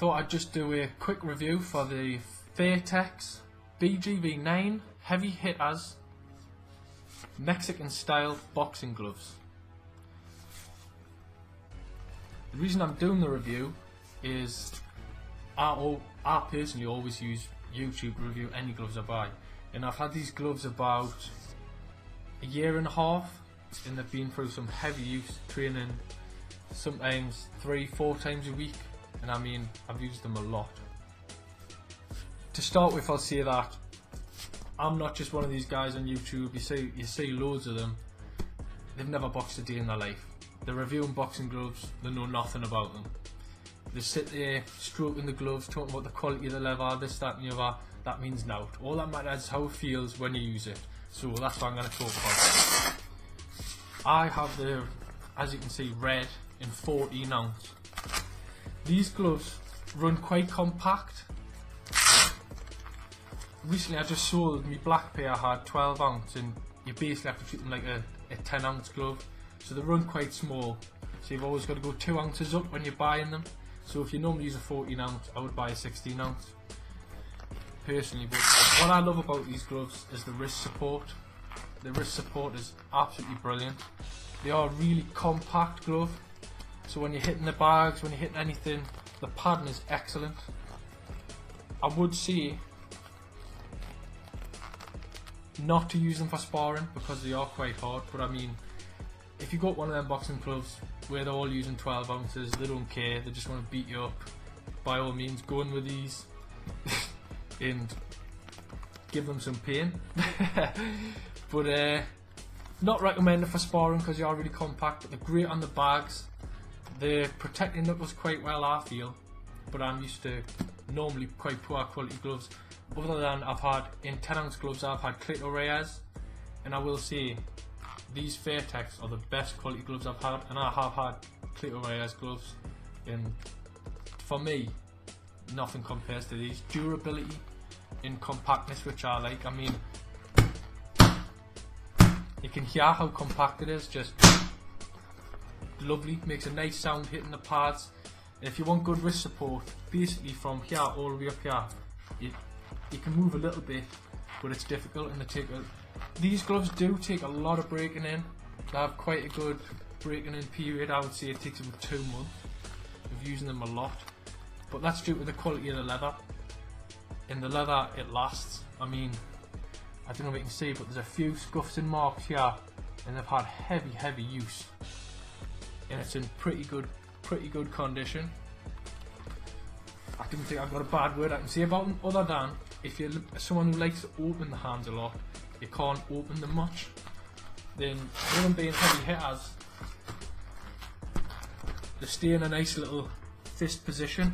Thought I'd just do a quick review for the Fairtex Bgv9 Heavy Hitters Mexican style boxing gloves. The reason I'm doing the review is I personally always use YouTube to review any gloves I buy, and I've had these gloves about a year and a half, and they've been through some heavy use, training sometimes 3-4 times a week, and I mean I've used them a lot. To start with, I'll say that I'm not just one of these guys on YouTube. You see loads of them. They've never boxed a day in their life. They're reviewing boxing gloves, they know nothing about them. They sit there stroking the gloves, talking about the quality of the leather, this, that and the other. That means nought. All that matters is how it feels when you use it. So that's what I'm going to talk about. I have the, as you can see, red in 14 ounce. These gloves run quite compact. Recently I just sold my black pair, I had 12 ounce, and you basically have to treat them like a 10 ounce glove. So they run quite small, so you've always got to go 2 ounces up when you're buying them. So if you normally use a 14 ounce, I would buy a 16 ounce personally. But what I love about these gloves is the wrist support. The wrist support is absolutely brilliant. They are a really compact glove, so when you're hitting the bags, when you're hitting anything, the padding is excellent. I would say not to use them for sparring because they are quite hard, but I mean, if you got one of them boxing gloves where they're all using 12 ounces, they don't care, they just want to beat you up, by all means go in with these and give them some pain. But not recommended for sparring because they are really compact, but they're great on the bags. They protect your knuckles quite well, I feel, but I'm used to normally quite poor quality gloves. Other than I've had, in 10 ounce gloves I've had Clito Reyes, and I will say these Fairtex are the best quality gloves I've had, and I have had Clito Reyes gloves, and for me nothing compares to these. Durability and compactness, which I like. I mean, you can hear how compact it is, just lovely, makes a nice sound hitting the pads. And if you want good wrist support, basically from here all the way up here, you can move a little bit, but it's difficult, and these gloves do take a lot of breaking in. They have quite a good breaking in period. I would say it takes about 2 months of using them a lot, but that's due to the quality of the leather. In the leather it lasts. I mean, I don't know if you can see, but there's a few scuffs and marks here, and they've had heavy use, and it's in pretty good condition. I don't think I've got a bad word I can say about them, other than if you're someone who likes to open the hands a lot, you can't open them much. Then with them being heavy hitters, they stay in a nice little fist position.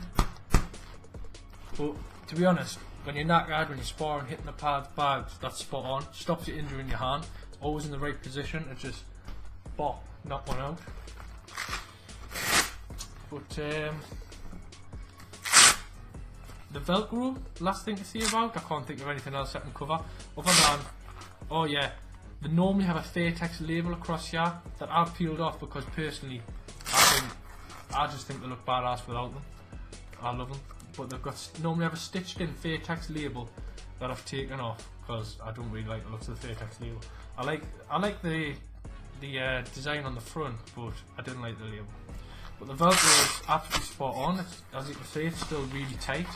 But to be honest, when you're knackered, when you're sparring, hitting the pads, bags, that's spot on. Stops you injuring your hand. It's always in the right position. It's just bop, knock one out. But the Velcro, last thing to say about, I can't think of anything else I can cover other than, oh yeah, they normally have a Fairtex label across here that I've peeled off because personally I just think they look badass without them. I love them, but they've got normally have a stitched in Fairtex label that I've taken off because I don't really like the looks of the Fairtex label. I like the design on the front, but I didn't like the label. But the Velcro is absolutely spot on. As you can see, it's still really tight.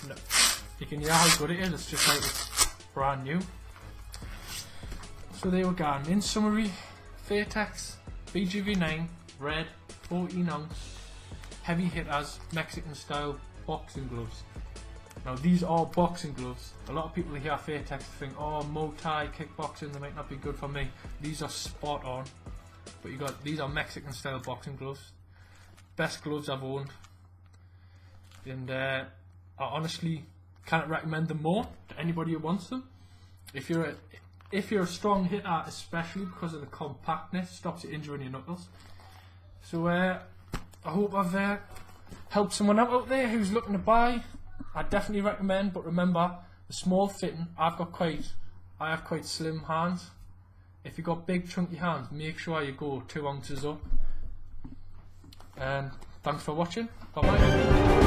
No, you can hear how good it is. It's just like it's brand new. So there we go. In summary, Fairtex Bgv9 red 14 ounce heavy hitters Mexican style boxing gloves. Now these are boxing gloves. A lot of people hear Fairtex think, oh, Muay Thai, kickboxing, they might not be good for me. These are spot on. But these are Mexican style boxing gloves. Best gloves I've owned, and I honestly can't recommend them more to anybody who wants them. If you're a strong hitter, especially because of the compactness, stops you injuring your knuckles. So I hope I've helped someone out there who's looking to buy. I definitely recommend, but remember the small fitting. I have quite slim hands. If you've got big chunky hands, make sure you go 2 ounces up. And Thanks for watching. Bye bye.